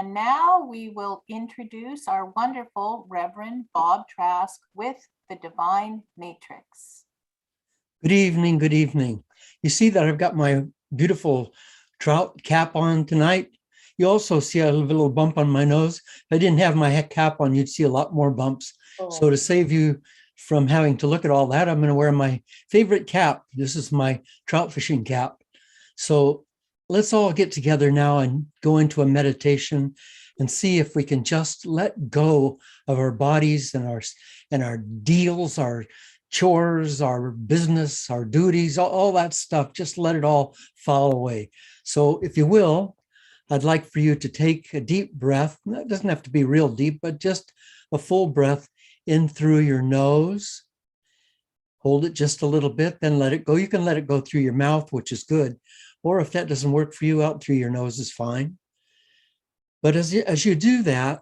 And now we will introduce our wonderful Reverend Bob Trask with the Divine Matrix. Good evening, good evening. You see that I've got my beautiful trout cap on tonight. You also see a little bump on my nose. If I didn't have my cap on, you'd see a lot more bumps. Oh. So to save you from having to look at all that, I'm going to wear my favorite cap. This is my trout fishing cap. So let's all get together now and go into a meditation and see if we can just let go of our bodies and our deals, our chores, our business, our duties, all that stuff. Just let it all fall away. So if you will, I'd like for you to take a deep breath. It doesn't have to be real deep, but just a full breath in through your nose. Hold it just a little bit, then let it go. You can let it go through your mouth, which is good. Or if that doesn't work for you, out through your nose is fine. But as you do that,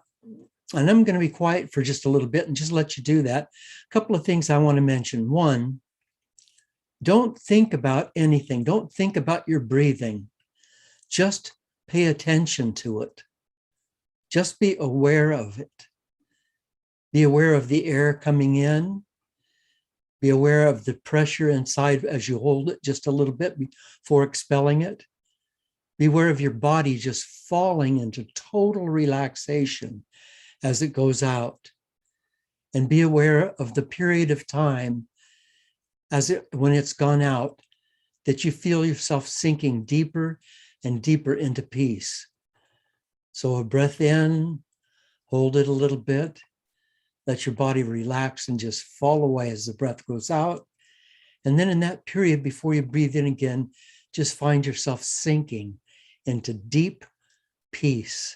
and I'm going to be quiet for just a little bit and just let you do that, a couple of things I want to mention. One, don't think about anything. Don't think about your breathing. Just pay attention to it. Just be aware of it. Be aware of the air coming in. Be aware of the pressure inside as you hold it just a little bit before expelling it. Be aware of your body just falling into total relaxation as it goes out. And be aware of the period of time when it's gone out, that you feel yourself sinking deeper and deeper into peace. So a breath in, hold it a little bit. Let your body relax and just fall away as the breath goes out. And then in that period before you breathe in again, just find yourself sinking into deep peace.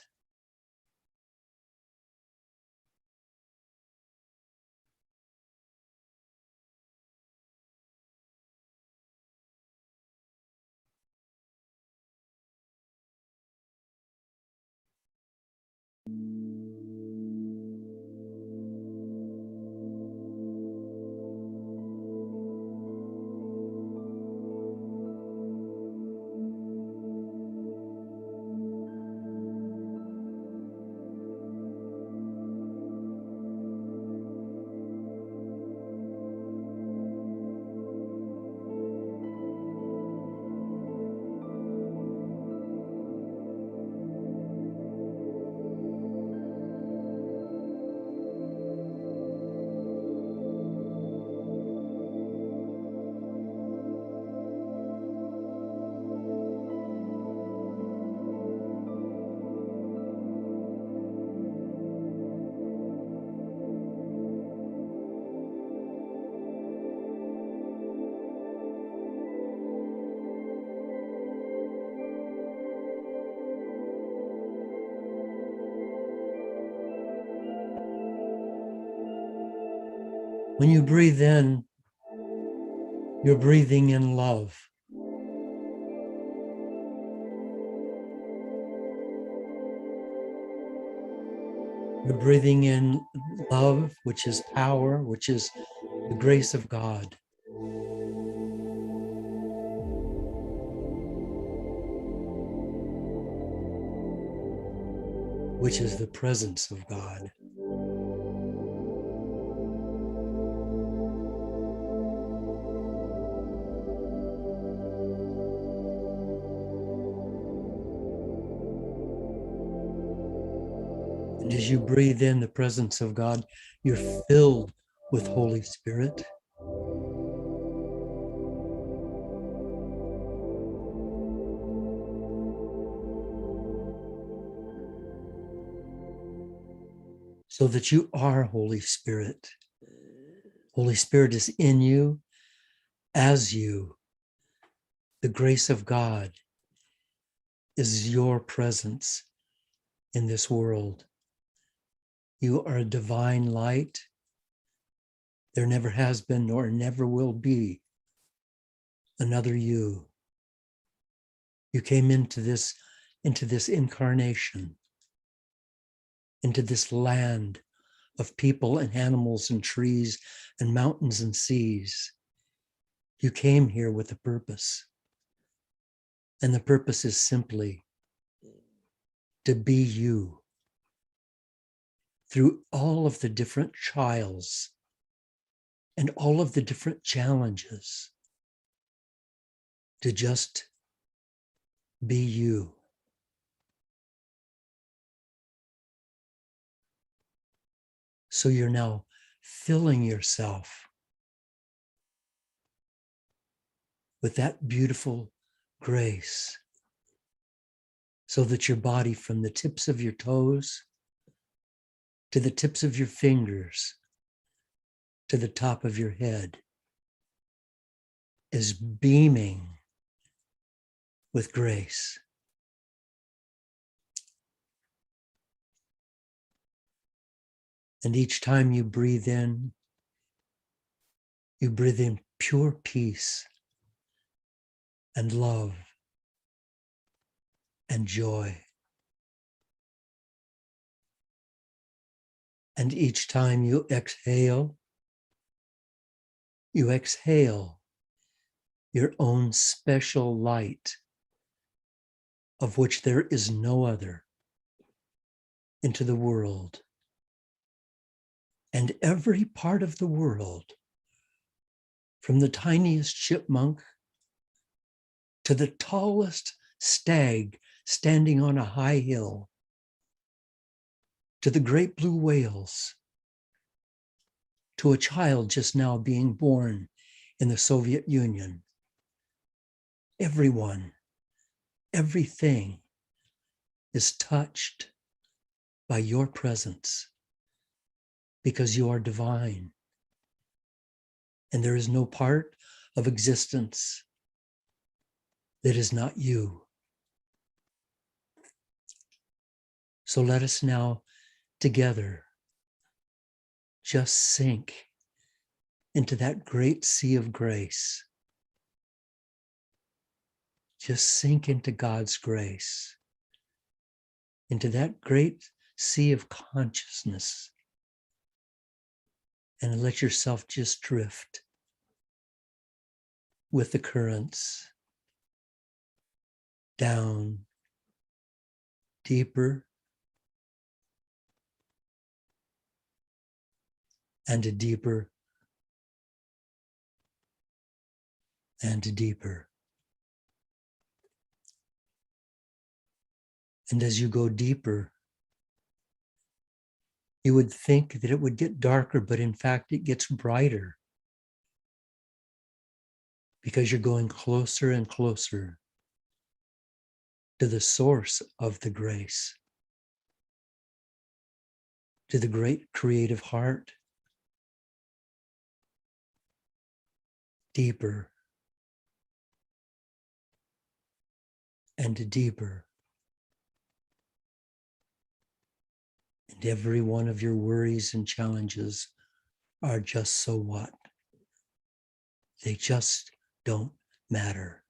When you breathe in, you're breathing in love. You're breathing in love, which is power, which is the grace of God. Which is the presence of God. And as you breathe in the presence of God, you're filled with Holy Spirit. So that you are Holy Spirit. Holy Spirit is in you, as you. The grace of God is your presence in this world. You are a divine light. There never has been nor never will be another you. You came into this incarnation, into this land of people and animals and trees and mountains and seas. You came here with a purpose. And the purpose is simply to be you through all of the different trials and all of the different challenges, to just be you. So you're now filling yourself with that beautiful grace, so that your body, from the tips of your toes to the tips of your fingers to the top of your head, is beaming with grace. And each time you breathe in pure peace and love and joy. And each time you exhale your own special light, of which there is no other, into the world. And every part of the world, from the tiniest chipmunk to the tallest stag standing on a high hill, to the great blue whales, to a child just now being born in the Soviet Union. Everyone, everything is touched by your presence, because you are divine. And there is no part of existence that is not you. So let us now together just sink into that great sea of grace. Just sink into God's grace, into that great sea of consciousness, and let yourself just drift with the currents down, deeper and deeper and deeper. And as you go deeper, you would think that it would get darker, but in fact, it gets brighter, because you're going closer and closer to the source of the grace, to the great creative heart. Deeper and deeper. And every one of your worries and challenges are just so what? They just don't matter.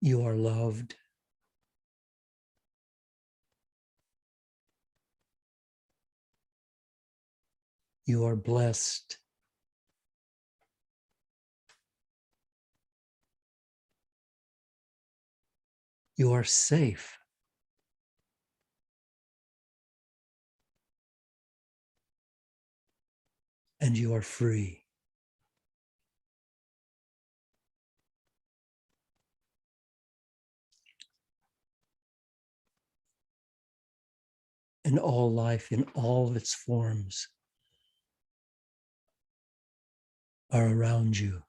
You are loved. You are blessed. You are safe. And you are free. And all life in all of its forms are around you.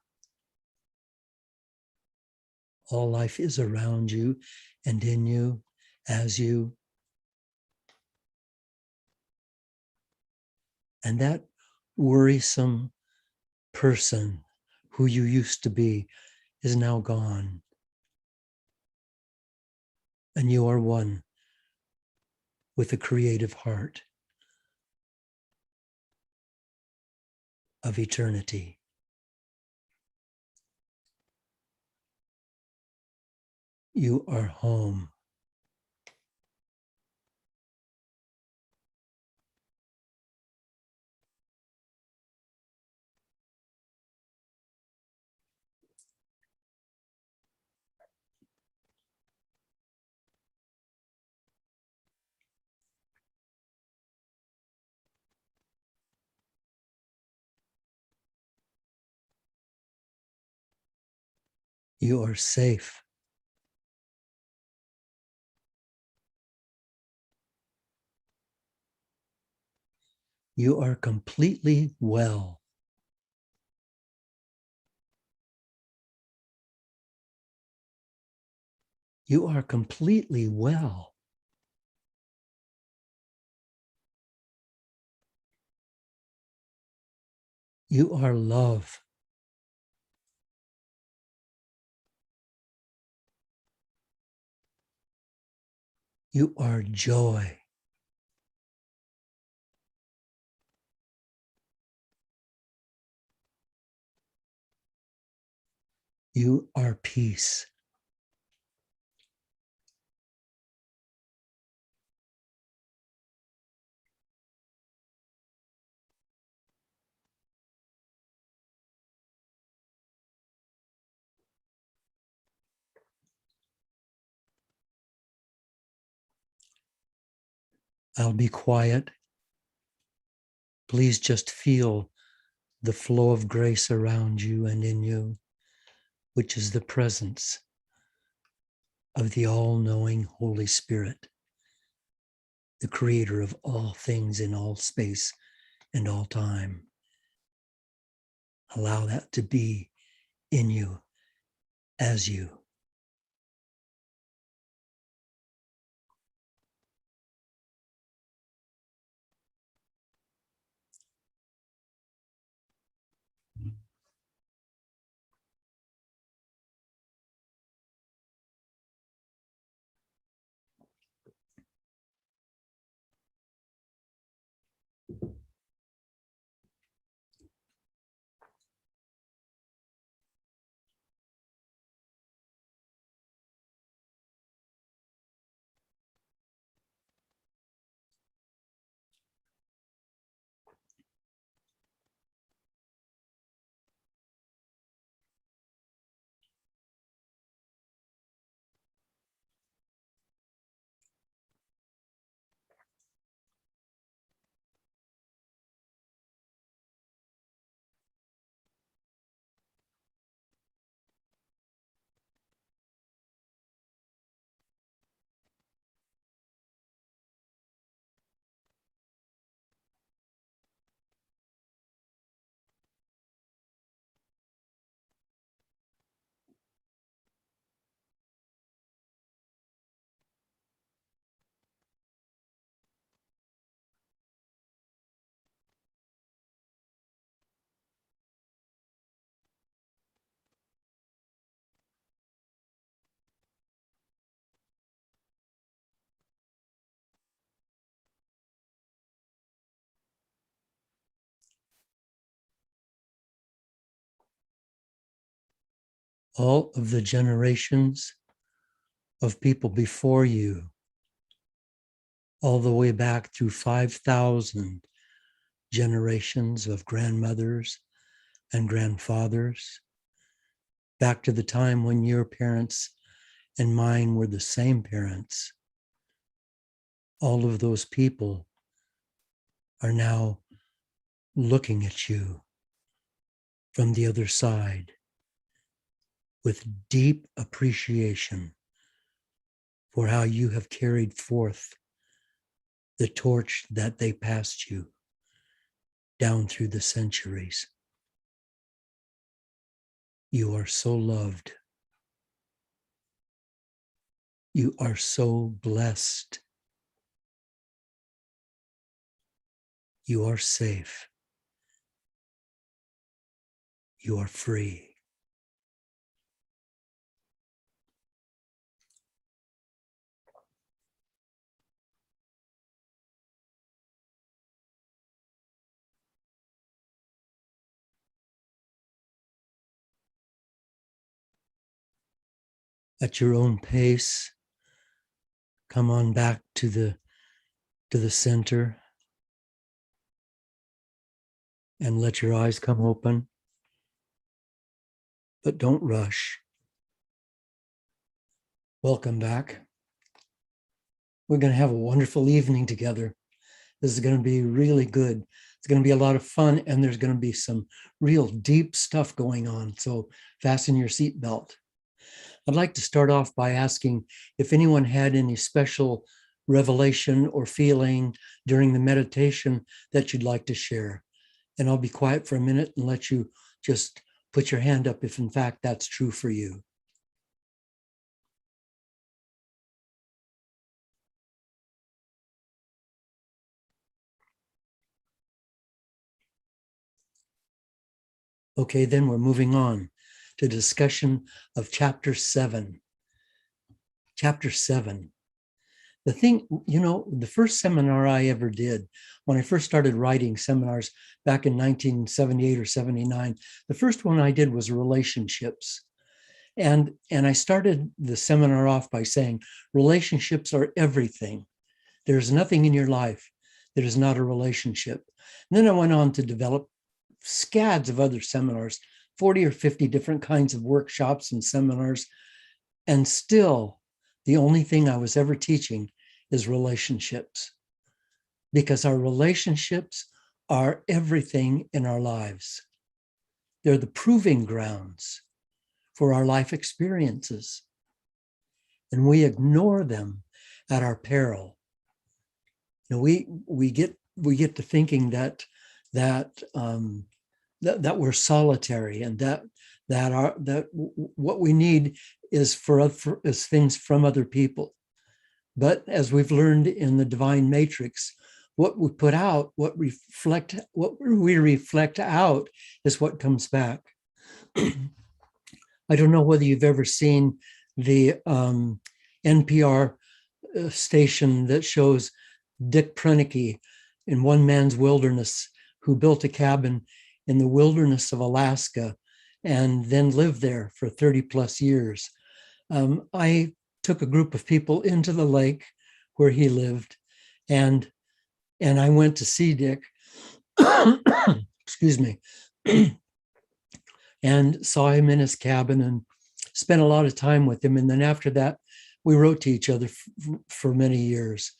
All life is around you and in you, as you. And that worrisome person who you used to be is now gone. And you are one with a creative heart of eternity. You are home. You are safe. You are completely well. You are completely well. You are love. You are joy. You are peace. I'll be quiet. Please just feel the flow of grace around you and in you, which is the presence of the all-knowing Holy Spirit, the creator of all things in all space and all time. Allow that to be in you, as you. All of the generations of people before you, all the way back through 5,000 generations of grandmothers and grandfathers, back to the time when your parents and mine were the same parents. All of those people are now looking at you from the other side with deep appreciation for how you have carried forth the torch that they passed you down through the centuries. You are so loved. You are so blessed. You are safe. You are free. At your own pace, come on back to the center and let your eyes come open, but don't rush. Welcome back. We're going to have a wonderful evening together. This is going to be really good. It's going to be a lot of fun, and there's going to be some real deep stuff going on. So fasten your seatbelt. I'd like to start off by asking if anyone had any special revelation or feeling during the meditation that you'd like to share. And I'll be quiet for a minute and let you just put your hand up if in fact that's true for you. Okay, then we're moving on to discussion of chapter 7. Chapter 7. The thing, the first seminar I ever did, when I first started writing seminars back in 1978 or 79, the first one I did was relationships. And I started the seminar off by saying, relationships are everything. There's nothing in your life that is not a relationship. And then I went on to develop scads of other seminars, 40 or 50 different kinds of workshops and seminars. And still, the only thing I was ever teaching is relationships, because our relationships are everything in our lives. They're the proving grounds for our life experiences, and we ignore them at our peril. We get to thinking that we're solitary, and that what we need is is things from other people. But as we've learned in the divine matrix, what we put out, what we reflect out is what comes back. I don't know whether you've ever seen the NPR station that shows Dick Proenneke in One Man's Wilderness, who built a cabin in the wilderness of Alaska and then lived there for 30 plus years. I took a group of people into the lake where he lived, and I went to see Dick, excuse me, and saw him in his cabin and spent a lot of time with him. And then after that, we wrote to each other for many years.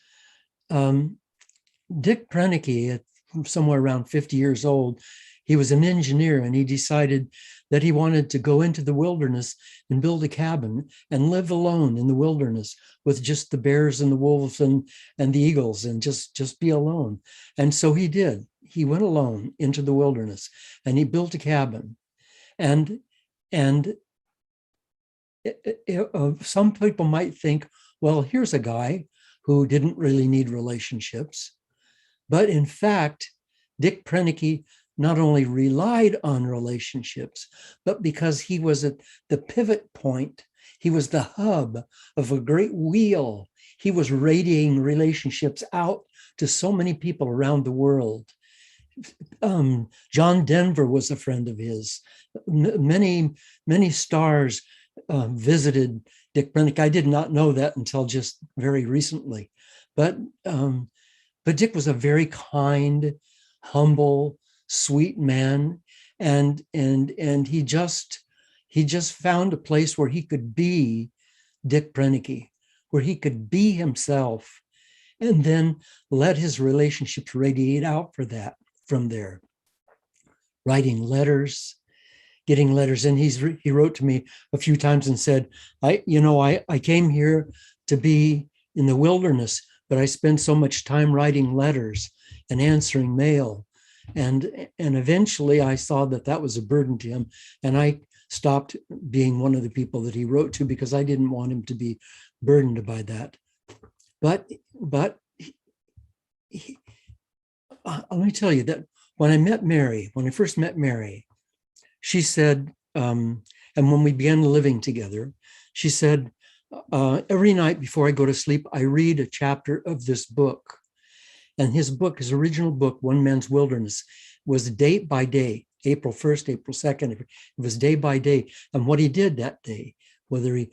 Dick Proenneke, at somewhere around 50 years old, he was an engineer, and he decided that he wanted to go into the wilderness and build a cabin and live alone in the wilderness with just the bears and the wolves and the eagles, and just be alone. And so he did. He went alone into the wilderness and he built a cabin. And some people might think, well, here's a guy who didn't really need relationships. But in fact, Dick Proenneke not only relied on relationships, but because he was at the pivot point, he was the hub of a great wheel. He was radiating relationships out to so many people around the world. John Denver was a friend of his. Many stars visited Dick Proenneke. I did not know that until just very recently. But Dick was a very kind, humble, sweet man, and he just found a place where he could be Dick Proenneke, where he could be himself, and then let his relationships radiate out from there. Writing letters, getting letters, and he wrote to me a few times and said, I came here to be in the wilderness, but I spend so much time writing letters and answering mail. And eventually I saw that was a burden to him. And I stopped being one of the people that he wrote to, because I didn't want him to be burdened by that. But let me tell you that when I first met Mary, she said, and when we began living together, she said, every night before I go to sleep, I read a chapter of this book. And his original book, One Man's Wilderness, was day by day, April 1st, April 2nd. It was day by day. And what he did that day, whether he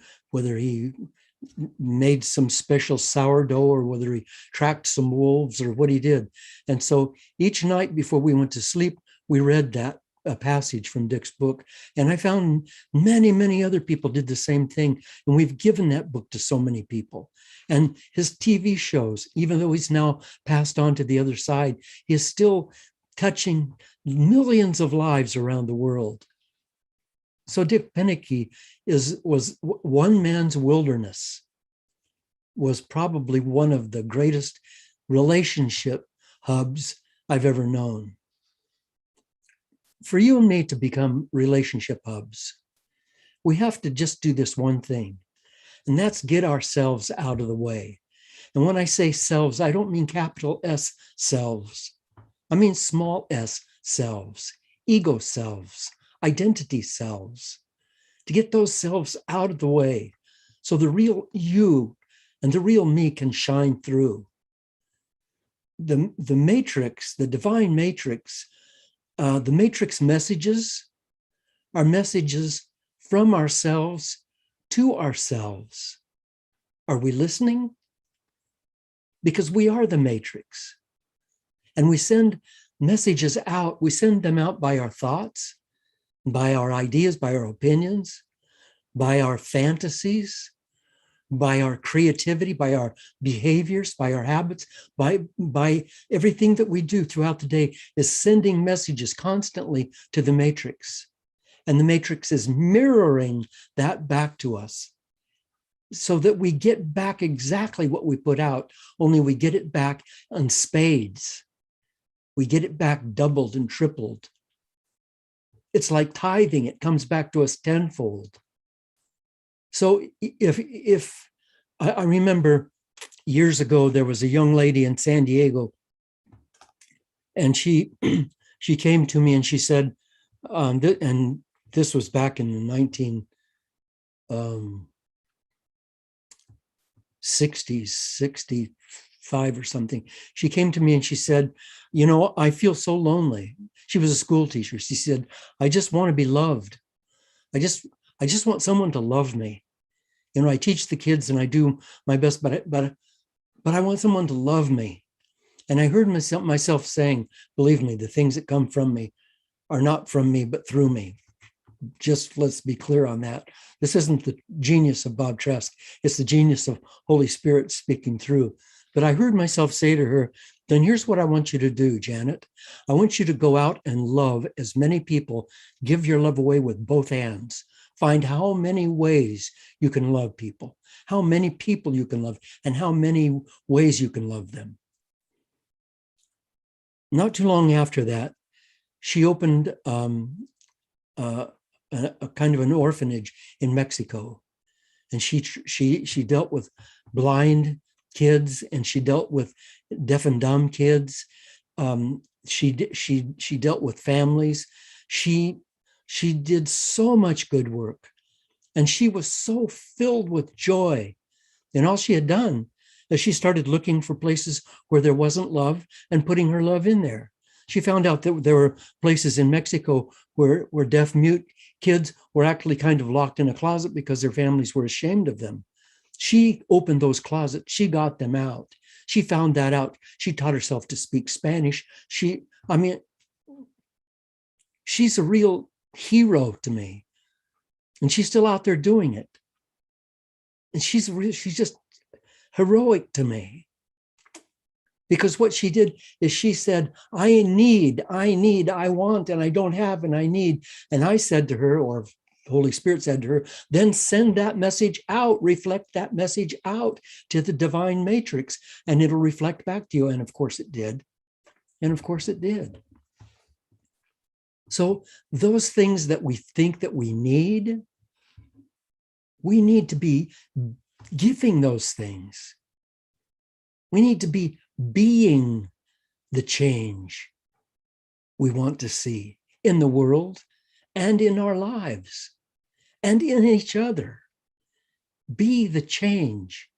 made some special sourdough or whether he tracked some wolves or what he did. And so each night before we went to sleep, we read that a passage from Dick's book. And I found many other people did the same thing. And we've given that book to so many people. And his TV shows, even though he's now passed on to the other side, he is still touching millions of lives around the world. So Dick Penicky was one man's wilderness, was probably one of the greatest relationship hubs I've ever known. For you and me to become relationship hubs, we have to just do this one thing, and that's get ourselves out of the way. And when I say selves, I don't mean capital S selves. I mean small s selves, ego selves, identity selves, to get those selves out of the way so the real you and the real me can shine through. The matrix, the divine matrix, the matrix messages are messages from ourselves to ourselves. Are we listening? Because we are the matrix. And we send messages out. We send them out by our thoughts, by our ideas, by our opinions, by our fantasies, by our creativity, by our behaviors, by our habits, by everything that we do throughout the day is sending messages constantly to the matrix. And the matrix is mirroring that back to us so that we get back exactly what we put out, only we get it back in spades. We get it back doubled and tripled. It's like tithing, it comes back to us tenfold. So if I remember years ago, there was a young lady in San Diego, and she came to me and she said, and this was back in the 1960s, 65 or something. She came to me and she said, you know, I feel so lonely. She was a school teacher. She said, I just want to be loved. I just want someone to love me. You know, I teach the kids and I do my best, but I want someone to love me. And I heard myself saying, believe me, the things that come from me are not from me, but through me. Just let's be clear on that. This isn't the genius of Bob Trask. It's the genius of Holy Spirit speaking through. But I heard myself say to her, then here's what I want you to do, Janet. I want you to go out and love as many people. Give your love away with both hands. Find how many ways you can love people, how many people you can love, and how many ways you can love them. Not too long after that, she opened a kind of an orphanage in Mexico. And she dealt with blind kids, and she dealt with deaf and dumb kids. She dealt with families. She did so much good work, and she was so filled with joy. And all she had done is she started looking for places where there wasn't love and putting her love in there. She found out that there were places in Mexico where deaf mute kids were actually kind of locked in a closet because their families were ashamed of them. She opened those closets. She got them out. She found that out. She taught herself to speak Spanish. She's a real hero to me. And she's still out there doing it. And she's just heroic to me. Because what she did is she said, I need, I want, and I don't have, and I need. And I said to her, or the Holy Spirit said to her, then send that message out, reflect that message out to the divine matrix, and it'll reflect back to you. And of course it did. And of course it did. So those things that we think that we need to be giving those things. We need to be being the change we want to see in the world and in our lives and in each other. Be the change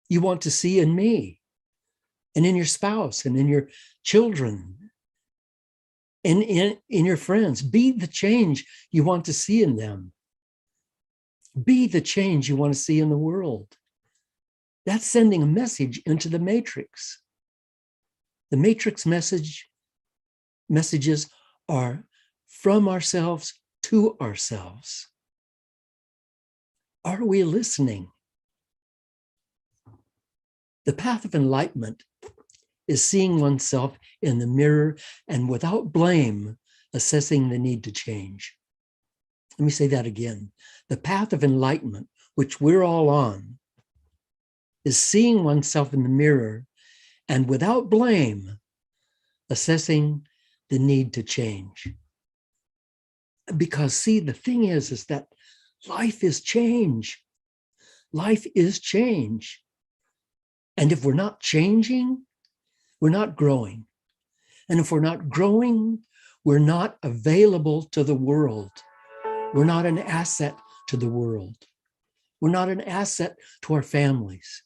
you want to see in me and in your spouse and in your children and in your friends. Be the change you want to see in them. Be the change you want to see in the world. That's sending a message into the matrix. The matrix messages are from ourselves to ourselves. Are we listening? The path of enlightenment is seeing oneself in the mirror and without blame, assessing the need to change. Let me say that again. The path of enlightenment, which we're all on, is seeing oneself in the mirror and without blame, assessing the need to change. Because see, the thing is that life is change. Life is change. And if we're not changing, we're not growing. And if we're not growing, we're not available to the world. We're not an asset to the world. We're not an asset to our families.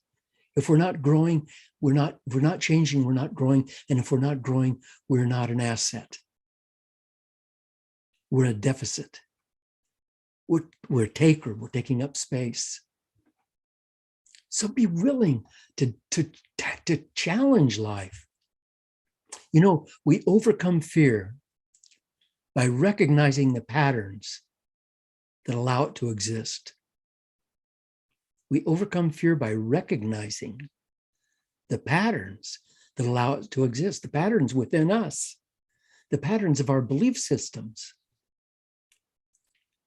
If we're not growing, we're not changing, we're not growing. And if we're not growing, we're not an asset. We're a deficit. We're a taker, we're taking up space. So be willing to challenge life. You know, we overcome fear by recognizing the patterns that allow it to exist. We overcome fear by recognizing the patterns that allow it to exist, the patterns within us, the patterns of our belief systems.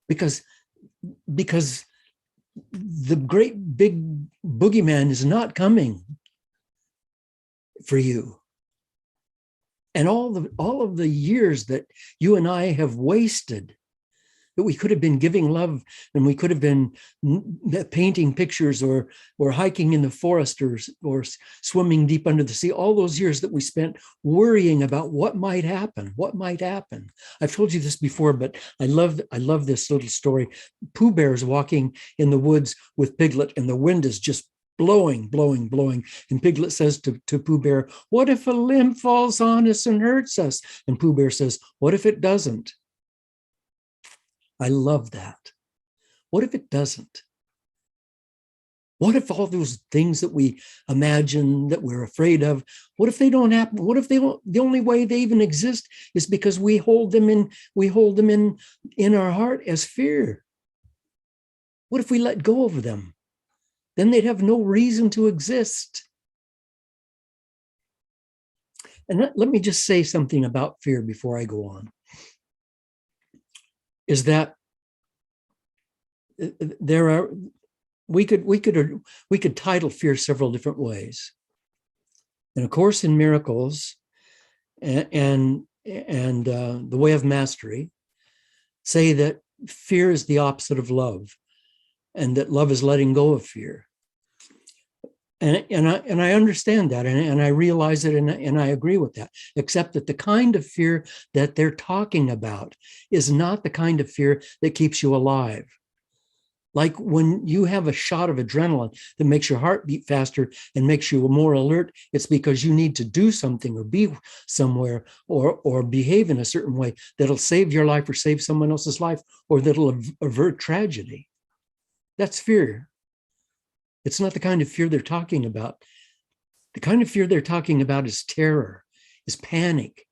Because the great big boogeyman is not coming for you. And all of the years that you and I have wasted, that we could have been giving love, and we could have been painting pictures or hiking in the forest or swimming deep under the sea, all those years that we spent worrying about what might happen. I've told you this before, but I love this little story. Pooh Bear is walking in the woods with Piglet, and the wind is just blowing. And Piglet says to Pooh Bear, "What if a limb falls on us and hurts us?" And Pooh Bear says, "What if it doesn't?" I love that. What if it doesn't? What if all those things that we imagine, that we're afraid of, what if they don't happen? What if they don't, the only way they even exist is because we hold them in our heart as fear? What if we let go of them? Then they'd have no reason to exist. And let me just say something about fear before I go on. Is that we could title fear several different ways. And A Course in Miracles and The Way of Mastery say that fear is the opposite of love, and that love is letting go of fear. And I understand that, and I realize it, and I agree with that, except that the kind of fear that they're talking about is not the kind of fear that keeps you alive. Like when you have a shot of adrenaline that makes your heart beat faster and makes you more alert, it's because you need to do something or be somewhere or behave in a certain way that'll save your life or save someone else's life, or that'll avert tragedy. That's fear. It's not the kind of fear they're talking about. The kind of fear they're talking about is terror, is panic,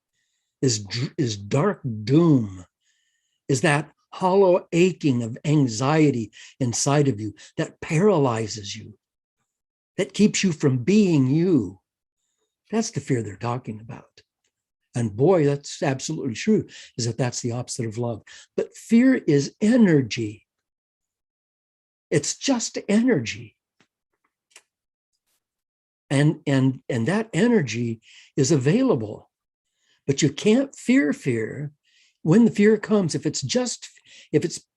is dark doom, is that hollow aching of anxiety inside of you that paralyzes you, that keeps you from being you. That's the fear they're talking about. And boy, that's absolutely true, is that that's the opposite of love. But fear is energy. It's just energy. And that energy is available, but you can't fear when the fear comes. If it's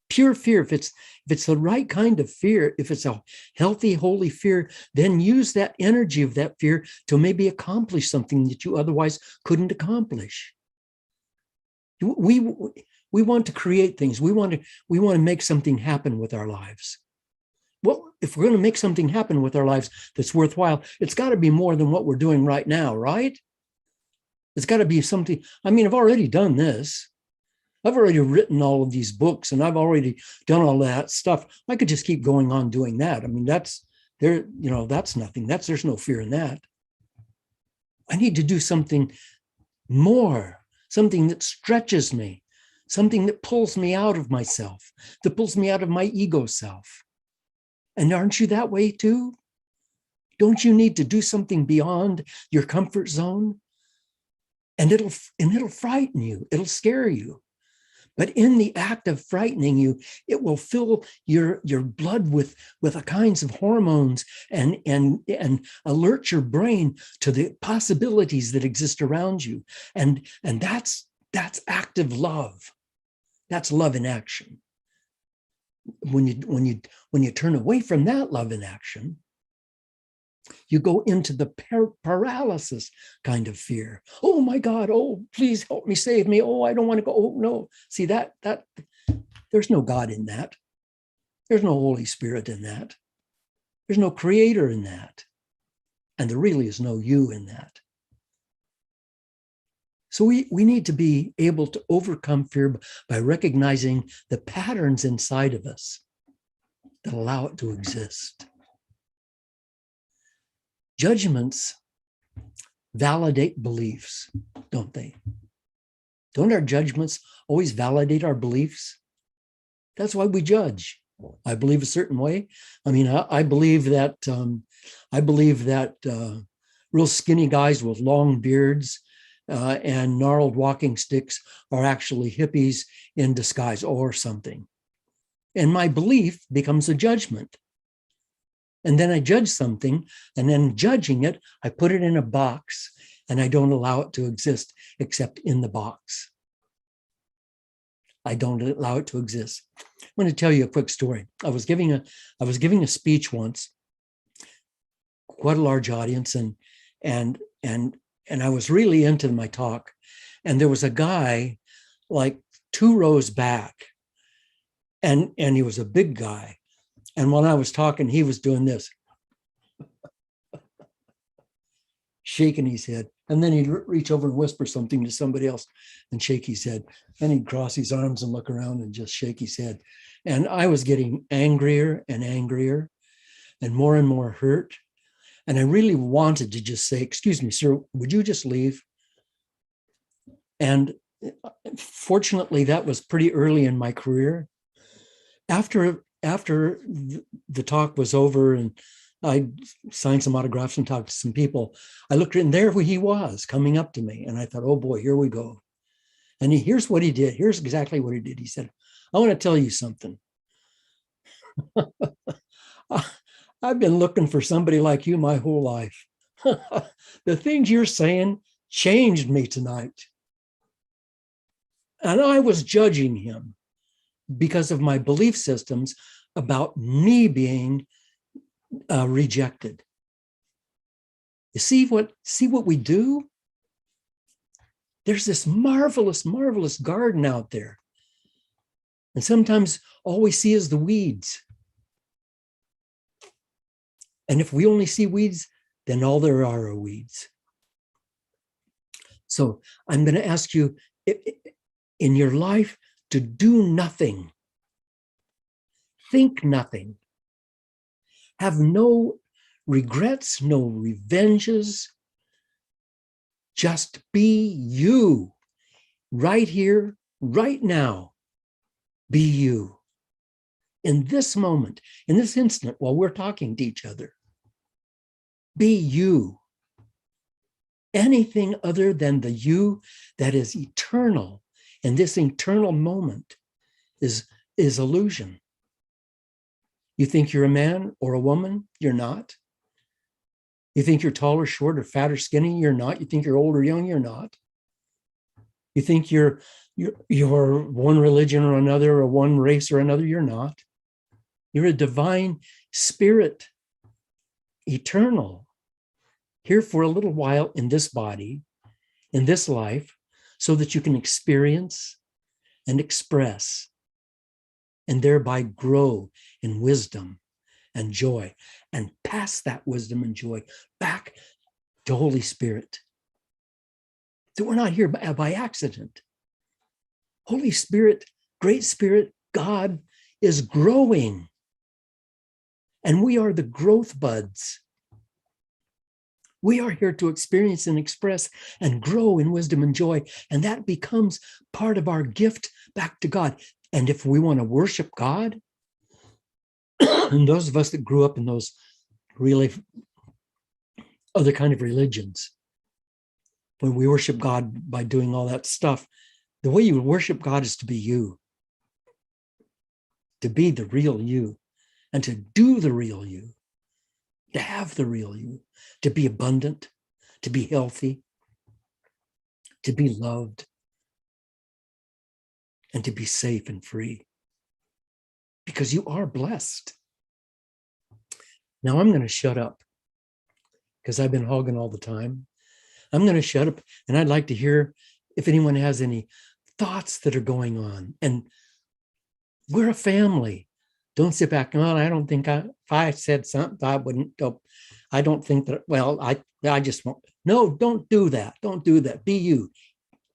pure fear, if it's the right kind of fear, if it's a healthy, holy fear, then use that energy of that fear to maybe accomplish something that you otherwise couldn't accomplish. We want to create things. We want to make something happen with our lives. Well, if we're going to make something happen with our lives that's worthwhile, it's got to be more than what we're doing right now, right? It's got to be something. I mean, I've already done this. I've already written all of these books, and I've already done all that stuff. I could just keep going on doing that. I mean, that's nothing. There's no fear in that. I need to do something more, something that stretches me, something that pulls me out of myself, that pulls me out of my ego self. And aren't you that way too? Don't you need to do something beyond your comfort zone? And it'll frighten you. It'll scare you. But in the act of frightening you, it will fill your blood with the kinds of hormones and alert your brain to the possibilities that exist around you. And that's active love. That's love in action. When you turn away from that love in action, you go into the paralysis kind of fear. Oh my God, oh, please help me, save me. Oh, I don't want to go. Oh, no. See, that there's no God in that. There's no Holy Spirit in that. There's no creator in that. And there really is no you in that. So we need to be able to overcome fear by recognizing the patterns inside of us that allow it to exist. Judgments validate beliefs, don't they? Don't our judgments always validate our beliefs? That's why we judge. I believe a certain way. I mean, I believe that real skinny guys with long beards and gnarled walking sticks are actually hippies in disguise or something. And my belief becomes a judgment. And then I judge something, and then judging it, I put it in a box, and I don't allow it to exist except in the box. I don't allow it to exist. I'm going to tell you a quick story. I was giving a speech once, quite a large audience, and I was really into my talk. And there was a guy like 2 rows back, and he was a big guy. And when I was talking, he was doing this, shaking his head. And then he'd reach over and whisper something to somebody else and shake his head. Then he'd cross his arms and look around and just shake his head. And I was getting angrier and angrier and more hurt. And I really wanted to just say, "Excuse me, sir, would you just leave?" And fortunately, that was pretty early in my career. After the talk was over and I signed some autographs and talked to some people, I looked and there he was coming up to me. And I thought, oh boy, here we go. And here's what he did. Here's exactly what he did. He said, "I want to tell you something. I've been looking for somebody like you my whole life. The things you're saying changed me tonight." And I was judging him because of my belief systems about me being rejected. You see what we do? There's this marvelous, marvelous garden out there. And sometimes all we see is the weeds. And if we only see weeds, then all there are weeds. So I'm going to ask you in your life to do nothing. Think nothing. Have no regrets, no revenges. Just be you. Right here, right now. Be you. In this moment, in this instant, while we're talking to each other. Be you. Anything other than the you that is eternal in this eternal moment is illusion. You think you're a man or a woman? You're not. You think you're tall or short or fat or skinny? You're not. You think you're old or young? You're not. You think you're one religion or another or one race or another? You're not. You're a divine spirit, eternal, here for a little while in this body, in this life, so that you can experience and express and thereby grow in wisdom and joy and pass that wisdom and joy back to Holy Spirit. That we're not here by accident. Holy Spirit, Great Spirit, God is growing. And we are the growth buds. We are here to experience and express and grow in wisdom and joy. And that becomes part of our gift back to God. And if we want to worship God, and those of us that grew up in those really other kind of religions, when we worship God by doing all that stuff, The way you worship God is to be you, to be the real you, and to do the real you, to have the real you, to be abundant, to be healthy, to be loved, and to be safe and free, because you are blessed. Now I'm going to shut up because I've been hogging all the time. I'm going to shut up, and I'd like to hear if anyone has any thoughts that are going on. And we're a family. Don't sit back. Well, I don't think if I said something, I wouldn't. I don't think that. Well, I just won't. No, don't do that. Don't do that. Be you.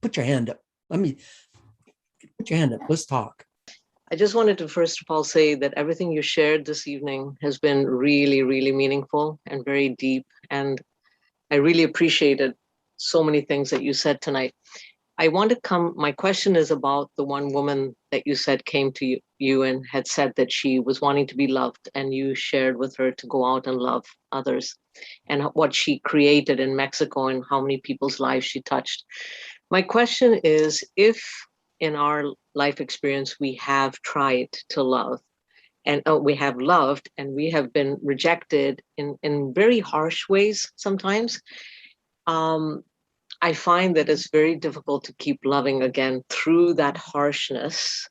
Put your hand up. Put your hand up. Let's talk. I just wanted to first of all say that everything you shared this evening has been really, really meaningful and very deep. And I really appreciated so many things that you said tonight. My question is about the one woman that you said came to you and had said that she was wanting to be loved, and you shared with her to go out and love others, and what she created in Mexico and how many people's lives she touched. My question is, if in our life experience we have tried to love, and we have loved, and we have been rejected in very harsh ways sometimes, I find that it's very difficult to keep loving again through that harshness,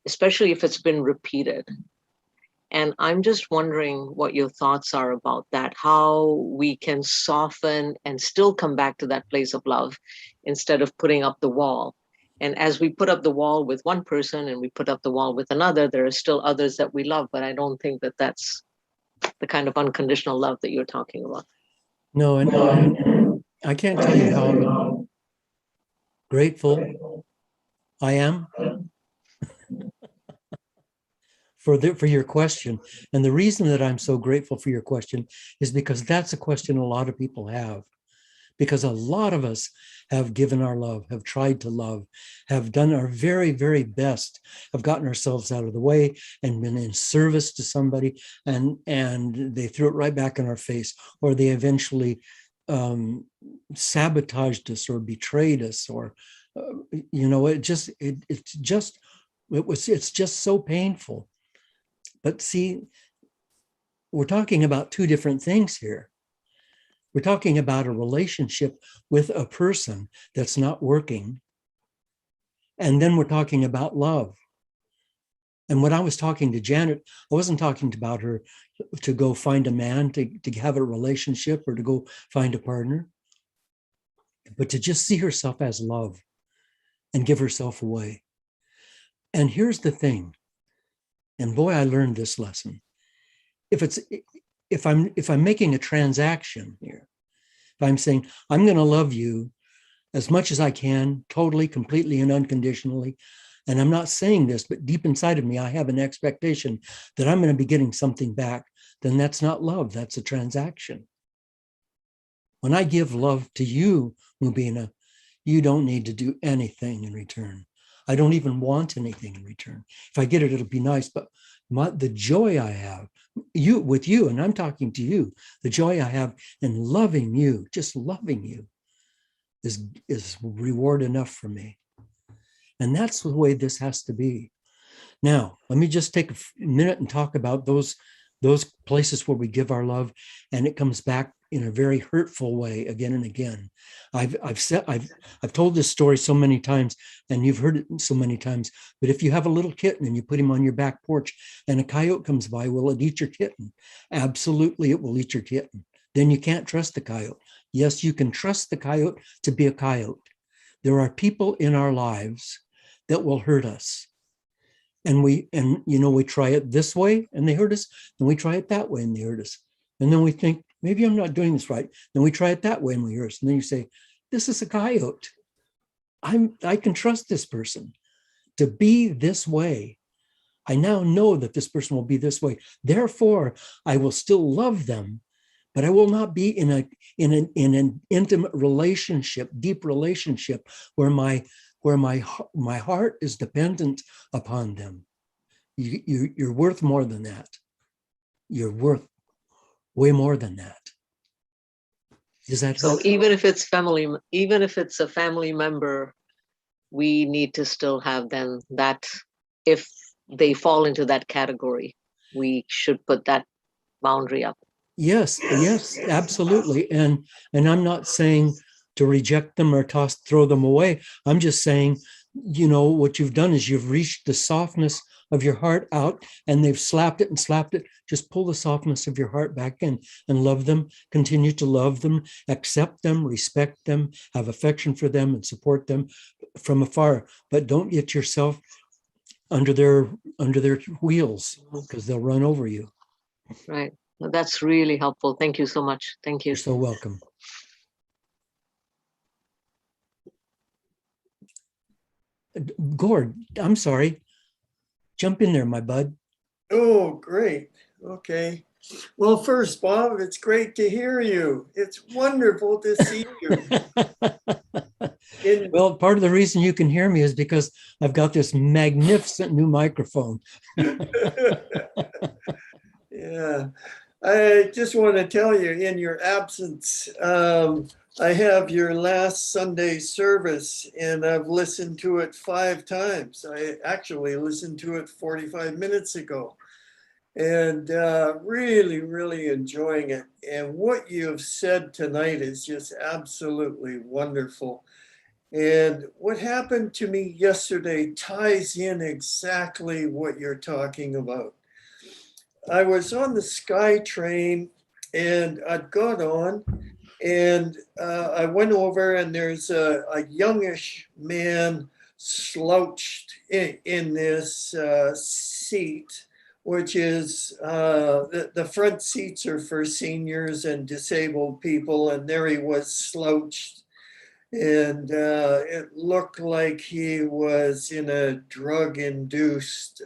especially if it's been repeated. And I'm just wondering what your thoughts are about that, how we can soften and still come back to that place of love instead of putting up the wall. And as we put up the wall with one person and we put up the wall with another, there are still others that we love, but I don't think that that's the kind of unconditional love that you're talking about. No, and I can't tell you how grateful I am for your question. And the reason that I'm so grateful for your question is because that's a question a lot of people have. Because a lot of us have given our love, have tried to love, have done our very, very best, have gotten ourselves out of the way and been in service to somebody, and they threw it right back in our face, or they eventually sabotaged us or betrayed us, or it's just so painful. But see, we're talking about two different things here. We're talking about a relationship with a person that's not working. And then we're talking about love. And when I was talking to Janet, I wasn't talking about her to go find a man, to have a relationship, or to go find a partner, but to just see herself as love and give herself away. And here's the thing. And boy, I learned this lesson. If I'm making a transaction here, if I'm saying, I'm going to love you as much as I can, totally, completely, and unconditionally, and I'm not saying this, but deep inside of me, I have an expectation that I'm going to be getting something back, then that's not love, that's a transaction. When I give love to you, Mubina, you don't need to do anything in return. I don't even want anything in return. If I get it, it'll be nice, but the joy I have with you, and I'm talking to you, the joy I have in loving you, just loving you, is reward enough for me. And that's the way this has to be. Now, let me just take a minute and talk about those places where we give our love and it comes back in a very hurtful way again and again. I've told this story so many times, and you've heard it so many times, but if you have a little kitten and you put him on your back porch and a coyote comes by, will it eat your kitten? Absolutely, it will eat your kitten. Then you can't trust the coyote. Yes, you can trust the coyote to be a coyote. There are people in our lives that will hurt us. And we try it this way and they hurt us. Then we try it that way and they hurt us. And then we think, maybe I'm not doing this right. Then we try it that way and we hurt us. And then you say, this is a coyote. I can trust this person to be this way. I now know that this person will be this way. Therefore, I will still love them, but I will not be in an intimate relationship, deep relationship where my heart is dependent upon them. You're worth more than that. You're worth way more than that. Is that so? Even if it's a family member we need to still have them that if they fall into that category, we should put that boundary up. Yes, yes, absolutely. And I'm not saying to reject them or throw them away. I'm just saying, what you've done is you've reached the softness of your heart out, and they've slapped it and slapped it. Just pull the softness of your heart back in and love them, continue to love them, accept them, respect them, have affection for them, and support them from afar. But don't get yourself under their wheels, because they'll run over you. Right. Well, that's really helpful. Thank you so much. Thank you. You're so welcome. Gord, I'm sorry. Jump in there, my bud. Oh, great. Okay. Well, first, Bob, it's great to hear you. It's wonderful to see you. Well, part of the reason you can hear me is because I've got this magnificent new microphone. Yeah. I just want to tell you, in your absence, I have your last Sunday service, and I've listened to it 5 times. I actually listened to it 45 minutes ago, and really, really enjoying it. And what you have said tonight is just absolutely wonderful. And what happened to me yesterday ties in exactly what you're talking about. I was on the Sky train, and I'd got on, and I went over, and there's a youngish man slouched in this seat, which is the front seats are for seniors and disabled people. And there he was slouched. And it looked like he was in a drug-induced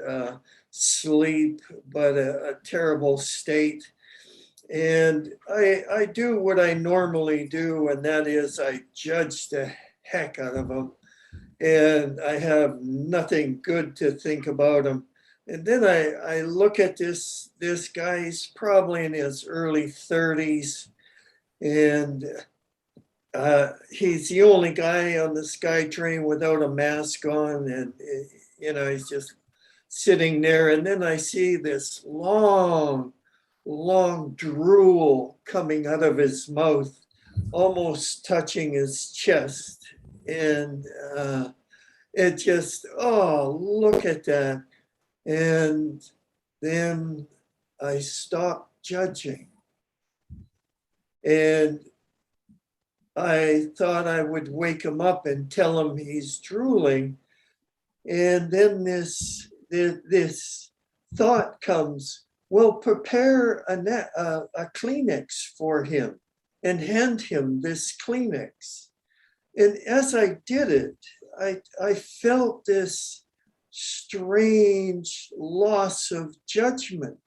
sleep, but a terrible state. And I do what I normally do, and that is I judge the heck out of him. And I have nothing good to think about him. And then I look at this guy, he's probably in his early 30s. And he's the only guy on the Sky train without a mask on. And, he's just sitting there. And then I see this long drool coming out of his mouth, almost touching his chest. And it just, oh, look at that. And then I stopped judging. And I thought I would wake him up and tell him he's drooling. And then this thought comes, well, prepare a Kleenex for him and hand him this Kleenex. And as I did it, I felt this strange loss of judgment.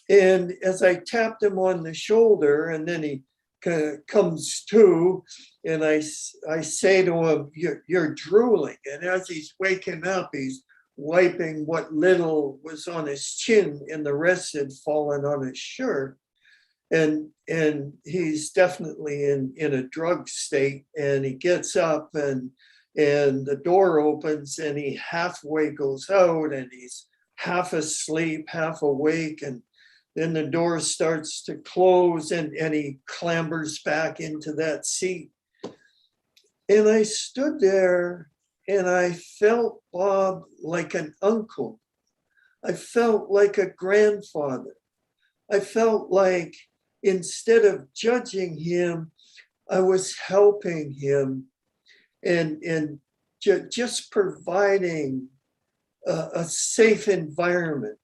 And as I tapped him on the shoulder, and then he kind of comes to, and I say to him, you're drooling. And as he's waking up, he's wiping what little was on his chin, and the rest had fallen on his shirt. And he's definitely in a drug state. And he gets up, and the door opens, and he halfway goes out, and he's half asleep, half awake. And then the door starts to close, and he clambers back into that seat. And I stood there, and I felt Bob like an uncle. I felt like a grandfather. I felt like instead of judging him, I was helping him and just providing a safe environment.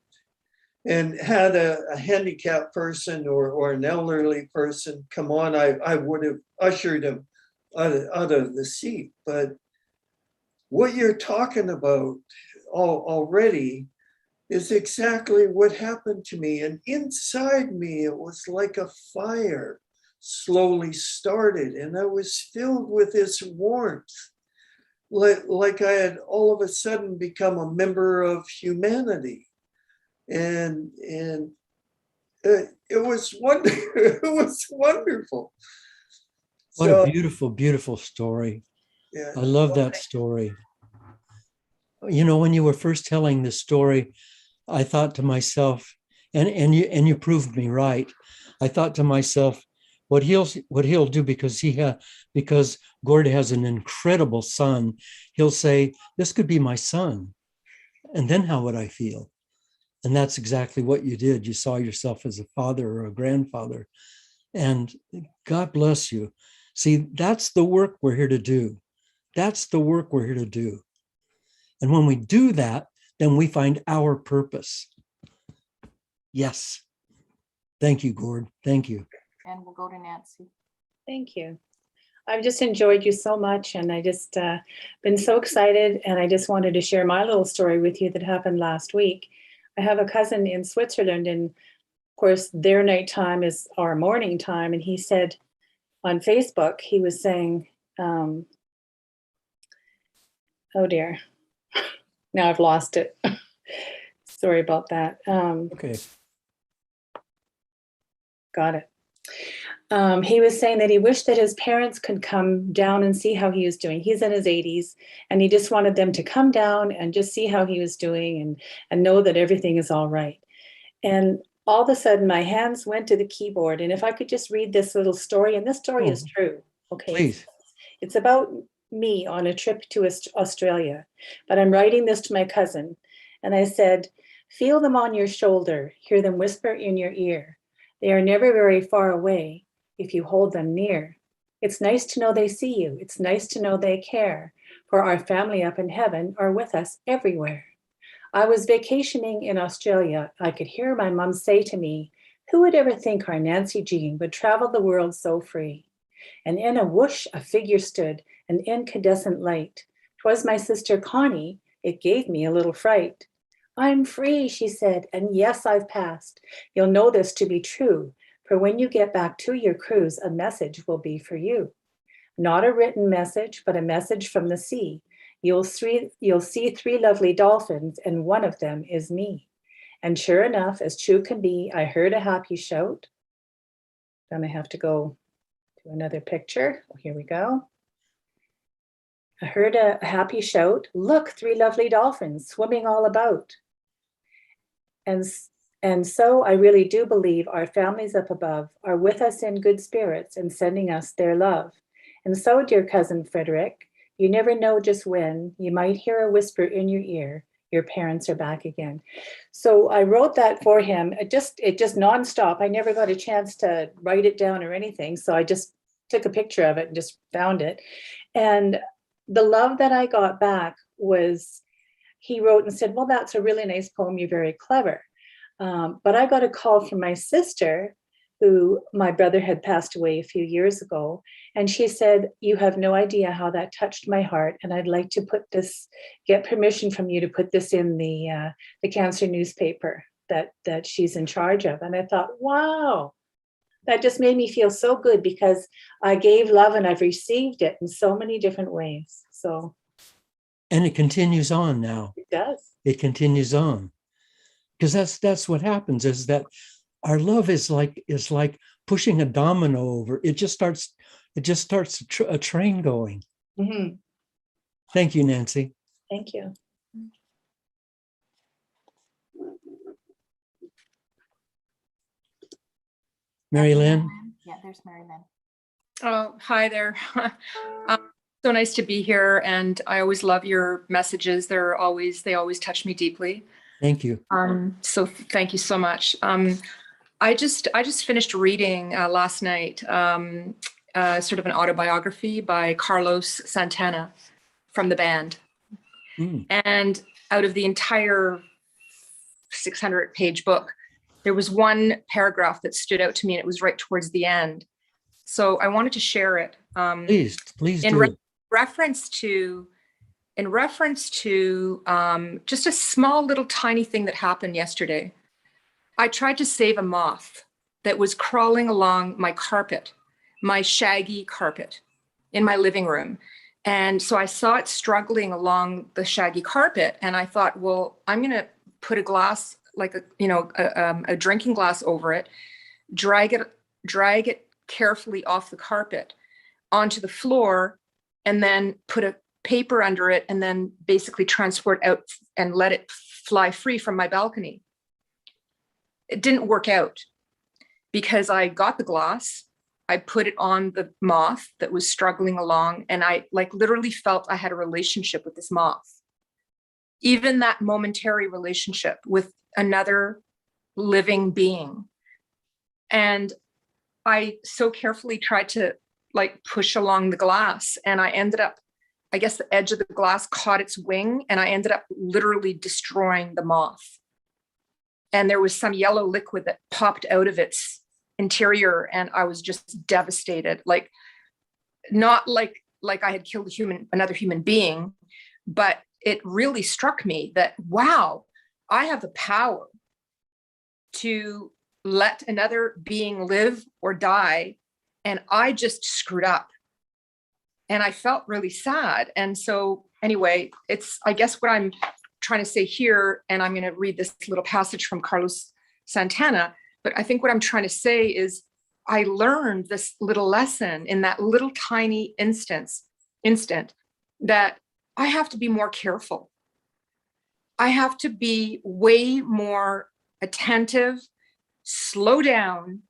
And had a handicapped person or an elderly person come on, I would have ushered him out of the seat. But what you're talking about already is exactly what happened to me. And inside me, it was like a fire slowly started, and I was filled with this warmth, like I had all of a sudden become a member of humanity. And it was it was wonderful. What a beautiful, beautiful story. Yeah. I love that story. You know, when you were first telling this story, I thought to myself, and you proved me right. I thought to myself, what he'll do because Gord has an incredible son, he'll say, this could be my son. And then how would I feel? And that's exactly what you did. You saw yourself as a father or a grandfather. And God bless you. See, that's the work we're here to do. That's the work we're here to do. And when we do that, then we find our purpose. Yes. Thank you, Gord. Thank you. And we'll go to Nancy. Thank you. I've just enjoyed you so much, and I just been so excited, and I just wanted to share my little story with you that happened last week. I have a cousin in Switzerland, and of course their nighttime is our morning time, and he said on Facebook, he was saying, oh dear, now I've lost it. Sorry about that. Okay. Got it. He was saying that he wished that his parents could come down and see how he was doing. He's in his 80s, and he just wanted them to come down and just see how he was doing and know that everything is all right. And all of a sudden, my hands went to the keyboard. And if I could just read this little story, and this story is true. Okay. Please. It's about me on a trip to Australia, but I'm writing this to my cousin. And I said, feel them on your shoulder, hear them whisper in your ear. They are never very far away if you hold them near. It's nice to know they see you. It's nice to know they care, for our family up in heaven are with us everywhere. I was vacationing in Australia. I could hear my mom say to me, who would ever think our Nancy Jean would travel the world so free? And in a whoosh, a figure stood, an incandescent light. 'Twas my sister Connie. It gave me a little fright. I'm free, she said, and yes, I've passed. You'll know this to be true, for when you get back to your cruise, a message will be for you. Not a written message, but a message from the sea. You'll see 3 lovely dolphins, and one of them is me. And sure enough, as true can be, I heard a happy shout. Then I have to go to another picture. Oh, here we go. I heard a happy shout. Look, 3 lovely dolphins swimming all about. And so I really do believe our families up above are with us in good spirits and sending us their love. And so, dear cousin Frederick, you never know just when you might hear a whisper in your ear, your parents are back again. So I wrote that for him. It just nonstop. I never got a chance to write it down or anything. So I just took a picture of it and just found it. And the love that I got back was, he wrote and said, well, that's a really nice poem. You're very clever. But I got a call from my sister, who my brother had passed away a few years ago. And she said, you have no idea how that touched my heart. And I'd like to get permission from you to put this in the cancer newspaper that she's in charge of. And I thought, wow, that just made me feel so good, because I gave love and I've received it in so many different ways. So. And it continues on now. It does. It continues on. Because that's what happens, is that our love is like pushing a domino over. It just starts a train going. Mm-hmm. Thank you, Nancy. Thank you. Mary Lynn. Yeah, there's Mary Lynn. Oh, hi there. So nice to be here, and I always love your messages. They always touch me deeply. Thank you. So thank you so much. I just finished reading last night sort of an autobiography by Carlos Santana from the band. And out of the entire 600-page book, there was one paragraph that stood out to me, and it was right towards the end. So I wanted to share it. Please do. In reference to just a small little tiny thing that happened yesterday. I tried to save a moth that was crawling along my carpet, my shaggy carpet in my living room. And so I saw it struggling along the shaggy carpet, and I thought, well, I'm going to put a glass, like a drinking glass over it, drag it carefully off the carpet onto the floor, and then put a paper under it and then basically transport out and let it fly free from my balcony. It didn't work out because I got the glass, I put it on the moth that was struggling along, and I like literally felt I had a relationship with this moth. Even that momentary relationship with another living being. And I so carefully tried to like push along the glass, and I ended up, I guess the edge of the glass caught its wing, and I ended up literally destroying the moth. And there was some yellow liquid that popped out of its interior, and I was just devastated. Like, not like I had killed another human being, but it really struck me that, wow, I have the power to let another being live or die, and I just screwed up. And I felt really sad. And so anyway, it's, I guess what I'm trying to say here, and I'm going to read this little passage from Carlos Santana, but I think what I'm trying to say is I learned this little lesson in that little tiny instant that I have to be more careful. I have to be way more attentive, slow down,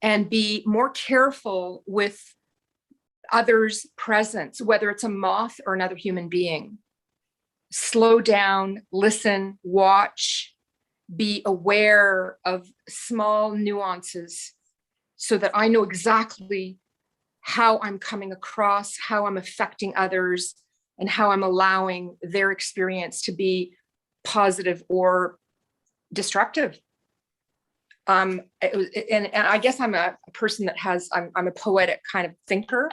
and be more careful with others' presence, whether it's a moth or another human being. Slow down, listen, watch, be aware of small nuances so that I know exactly how I'm coming across, how I'm affecting others, and how I'm allowing their experience to be positive or destructive. And I guess I'm a person that has, I'm a poetic kind of thinker.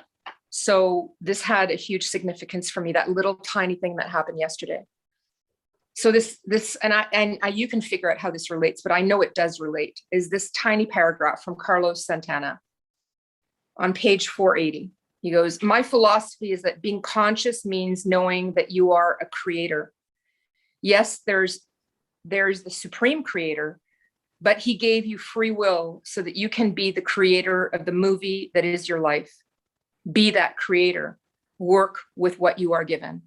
So this had a huge significance for me, that little tiny thing that happened yesterday. So you can figure out how this relates, but I know it does relate, is this tiny paragraph from Carlos Santana on page 480. He goes, "My philosophy is that being conscious means knowing that you are a creator. Yes, there's the supreme creator, but he gave you free will so that you can be the creator of the movie that is your life. Be that creator, work with what you are given."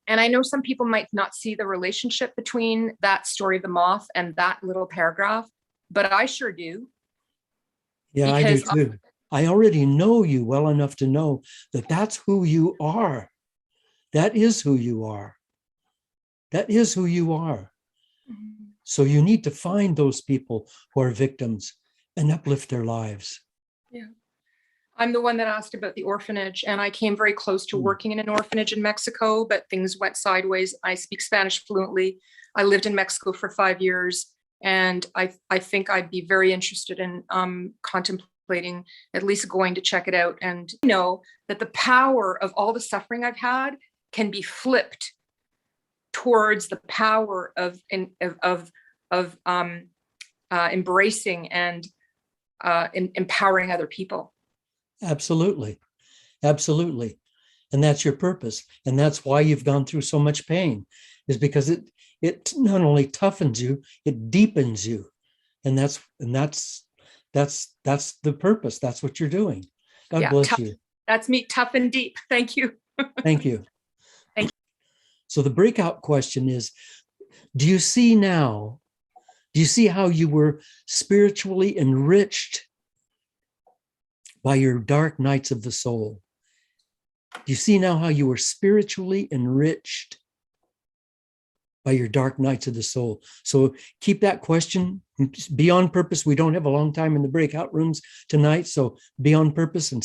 And I know some people might not see the relationship between that story of the moth and that little paragraph, but I sure do. Yeah, I do Because too. I already know you well enough to know that that's who you are. That is who you are. That is who you are. So you need to find those people who are victims and uplift their lives. Yeah. I'm the one that asked about the orphanage, and I came very close to working in an orphanage in Mexico, but things went sideways. I speak Spanish fluently. I lived in Mexico for 5 years, and I think I'd be very interested in contemplating at least going to check it out, and know that the power of all the suffering I've had can be flipped towards the power of embracing and empowering other people. Absolutely. Absolutely. And that's your purpose. And that's why you've gone through so much pain, is because it not only toughens you, it deepens you. And that's the purpose. That's what you're doing. God bless tough. you. That's me, tough and deep. Thank you. Thank you. Thank you. So the breakout question is, do you see how you were spiritually enriched by your dark nights of the soul? Do you see now how you were spiritually enriched by your dark nights of the soul? So keep that question. Be on purpose. We don't have a long time in the breakout rooms tonight, so be on purpose and